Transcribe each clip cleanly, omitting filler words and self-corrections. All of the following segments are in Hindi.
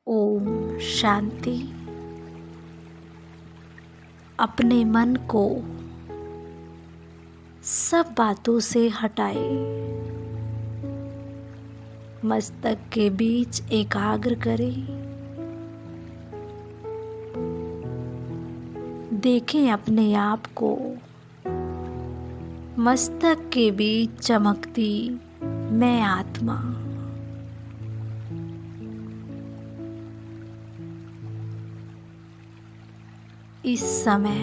ओम शांति। अपने मन को सब बातों से हटाए, मस्तक के बीच एकाग्र करें। देखें अपने आप को मस्तक के बीच चमकती मैं आत्मा। इस समय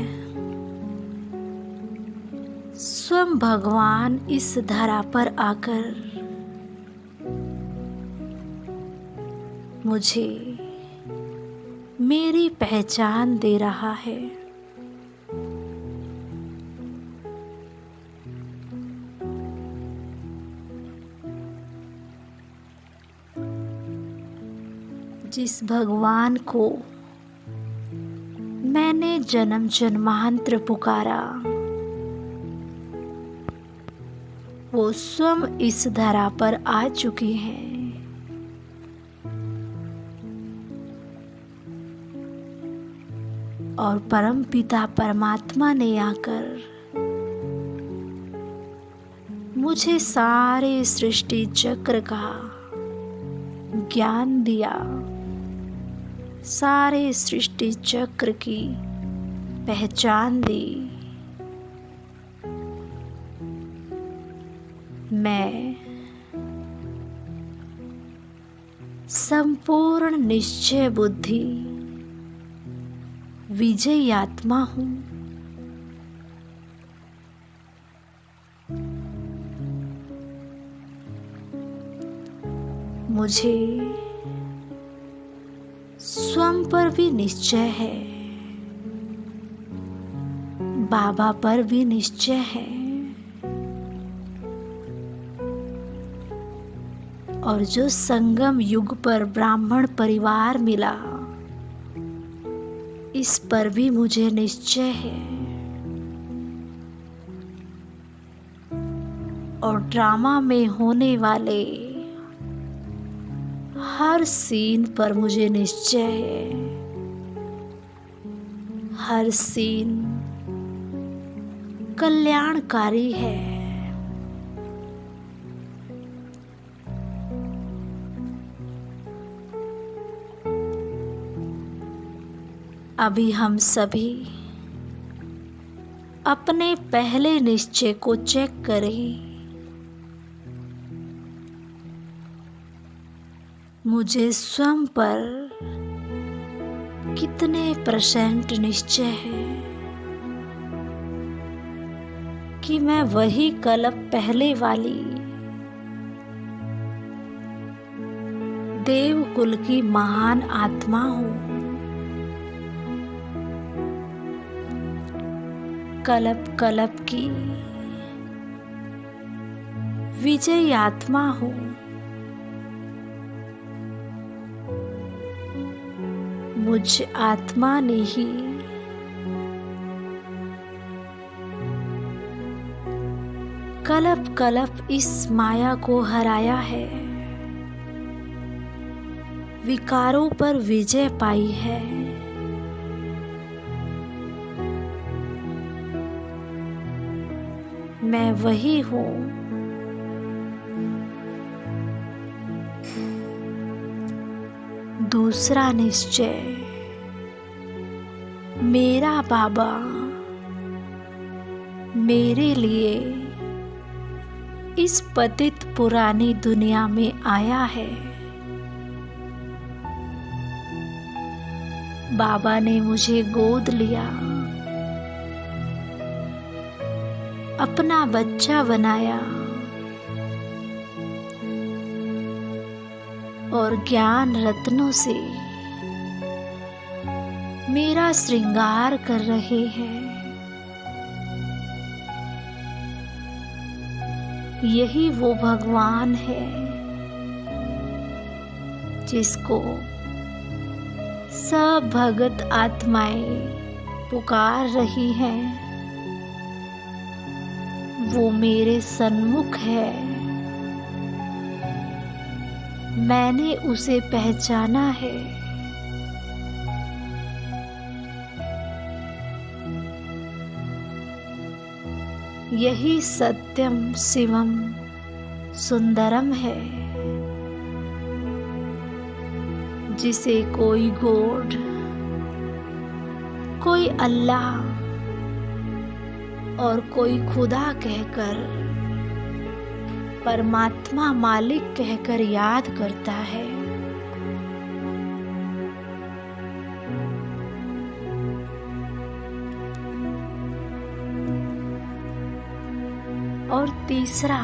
स्वयं भगवान इस धरा पर आकर मुझे मेरी पहचान दे रहा है। जिस भगवान को मैंने जन्म जन्मांतर पुकारा, वो स्वयं इस धरा पर आ चुके हैं। और परम पिता परमात्मा ने आकर मुझे सारे सृष्टि चक्र का ज्ञान दिया, सारे सृष्टि चक्र की पहचान दी। मैं संपूर्ण निश्चय बुद्धि विजयी आत्मा हूँ। मुझे स्वयं पर भी निश्चय है, बाबा पर भी निश्चय है, और जो संगम युग पर ब्राह्मण परिवार मिला, इस पर भी मुझे निश्चय है। और ड्रामा में होने वाले हर सीन पर मुझे निश्चय है। हर सीन कल्याणकारी है। अभी हम सभी अपने पहले निश्चय को चेक करें। मुझे स्वयं पर कितने % निश्चय है कि मैं वही कल्प पहले वाली देवकुल की महान आत्मा हूँ। कल्प कल्प की विजयी आत्मा हूँ। मुझ आत्मा ने ही कल्प कल्प इस माया को हराया है, विकारों पर विजय पाई है। मैं वही हूँ। दूसरा निश्चय, मेरा बाबा मेरे लिए इस पतित पुरानी दुनिया में आया है। बाबा ने मुझे गोद लिया, अपना बच्चा बनाया और ज्ञान रत्नों से मेरा श्रृंगार कर रहे हैं। यही वो भगवान है जिसको सब भगत आत्माएं पुकार रही हैं। वो मेरे सन्मुख है। मैंने उसे पहचाना है। यही सत्यम शिवम सुंदरम है, जिसे कोई गॉड, कोई अल्लाह और कोई खुदा कहकर, परमात्मा मालिक कहकर याद करता है। और तीसरा,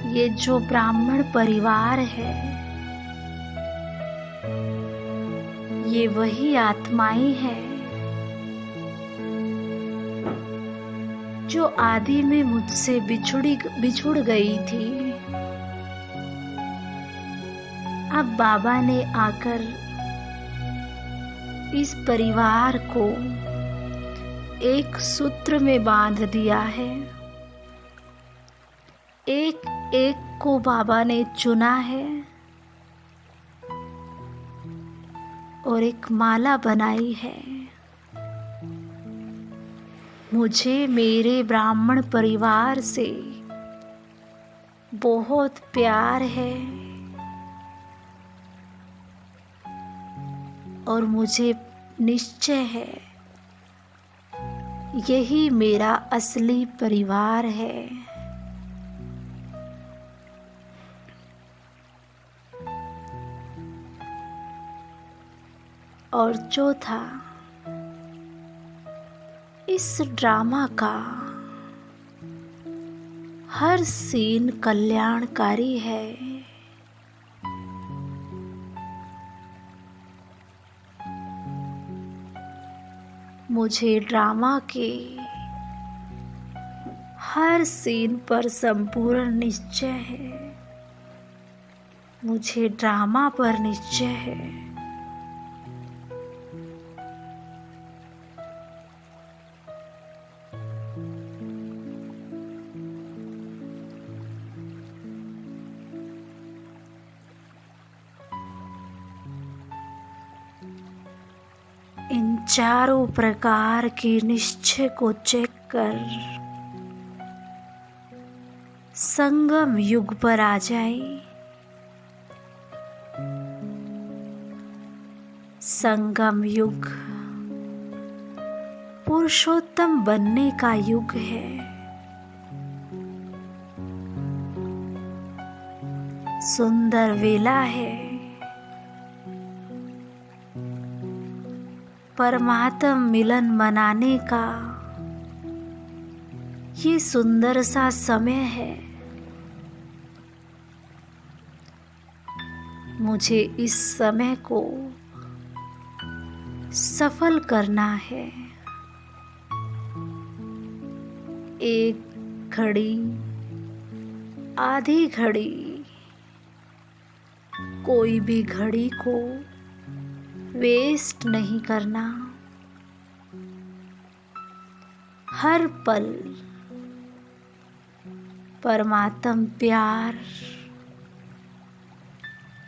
ये जो ब्राह्मण परिवार है, ये वही आत्माएं हैं जो आदि में मुझसे बिछुड़ गई थी। अब बाबा ने आकर इस परिवार को एक सूत्र में बांध दिया है। एक एक को बाबा ने चुना है और एक माला बनाई है। मुझे मेरे ब्राह्मण परिवार से बहुत प्यार है और मुझे निश्चय है यही मेरा असली परिवार है। और चौथा, इस ड्रामा का हर सीन कल्याणकारी है। मुझे ड्रामा के हर सीन पर संपूर्ण निश्चय है। मुझे ड्रामा पर निश्चय है। इन चारों प्रकार के निश्चय को चेक कर संगम युग पर आ जाए। संगम युग पुरुषोत्तम बनने का युग है। सुंदर वेला है। परमात्म मिलन मनाने का ये सुंदर सा समय है। मुझे इस समय को सफल करना है। एक घड़ी, आधी घड़ी, कोई भी घड़ी को वेस्ट नहीं करना। हर पल परमात्म प्यार,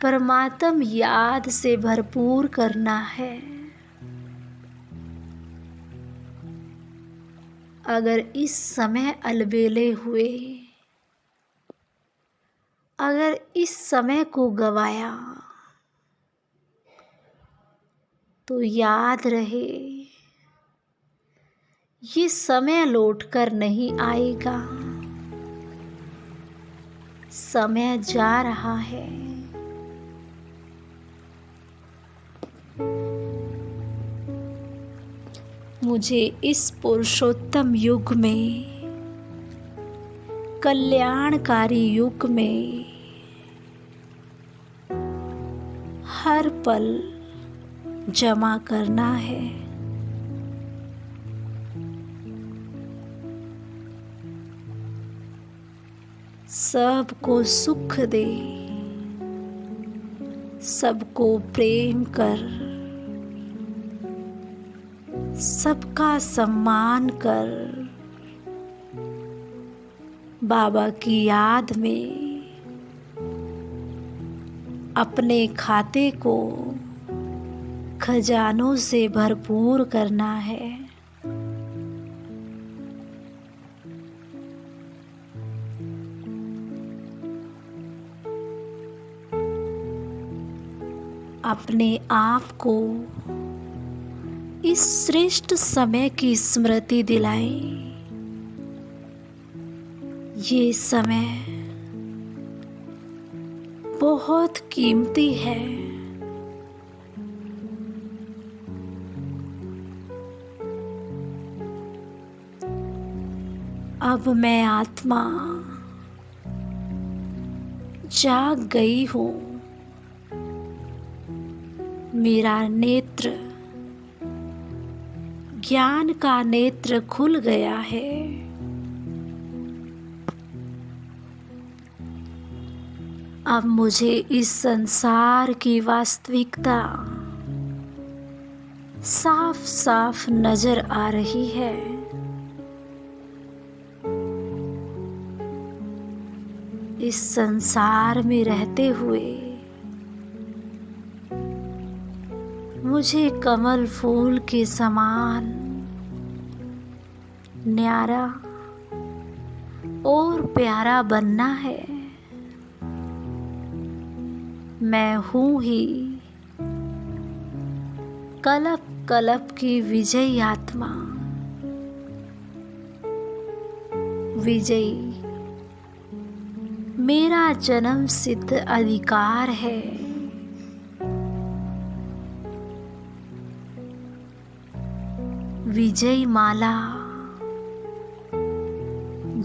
परमात्म याद से भरपूर करना है। अगर इस समय अलबेले हुए, अगर इस समय को गवाया, तो याद रहे ये समय लौट कर नहीं आएगा। समय जा रहा है। मुझे इस पुरुषोत्तम युग में, कल्याणकारी युग में हर पल जमा करना है। सबको सुख दे, सबको प्रेम कर, सबका सम्मान कर। बाबा की याद में अपने खाते को खजानों से भरपूर करना है। अपने आप को इस श्रेष्ठ समय की स्मृति दिलाएं। ये समय बहुत कीमती है। अब मैं आत्मा जाग गई हूँ। मेरा नेत्र, ज्ञान का नेत्र खुल गया है। अब मुझे इस संसार की वास्तविकता साफ साफ नजर आ रही है। इस संसार में रहते हुए मुझे कमल फूल के समान न्यारा और प्यारा बनना है। मैं हूँ ही कलप कलप की विजयी आत्मा। विजयी मेरा जन्म सिद्ध अधिकार है। विजयी माला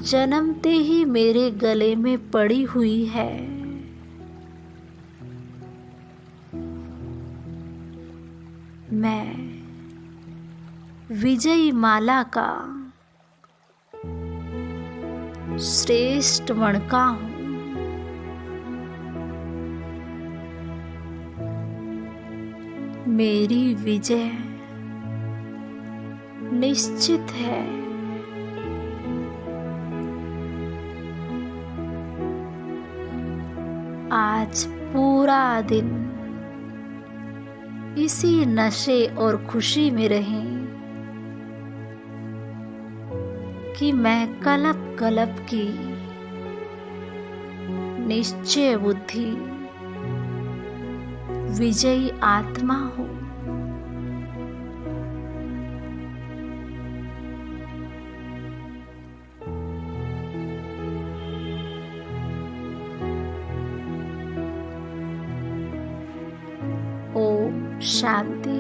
जन्मते ही मेरे गले में पड़ी हुई है। मैं विजयी माला का श्रेष्ठ मणका हूँ। मेरी विजय निश्चित है। आज पूरा दिन इसी नशे और खुशी में रहें कि मैं कलप कलप की निश्चय बुद्धि विजयी आत्मा हूँ। ओम शांति।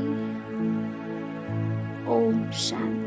ओम शांति।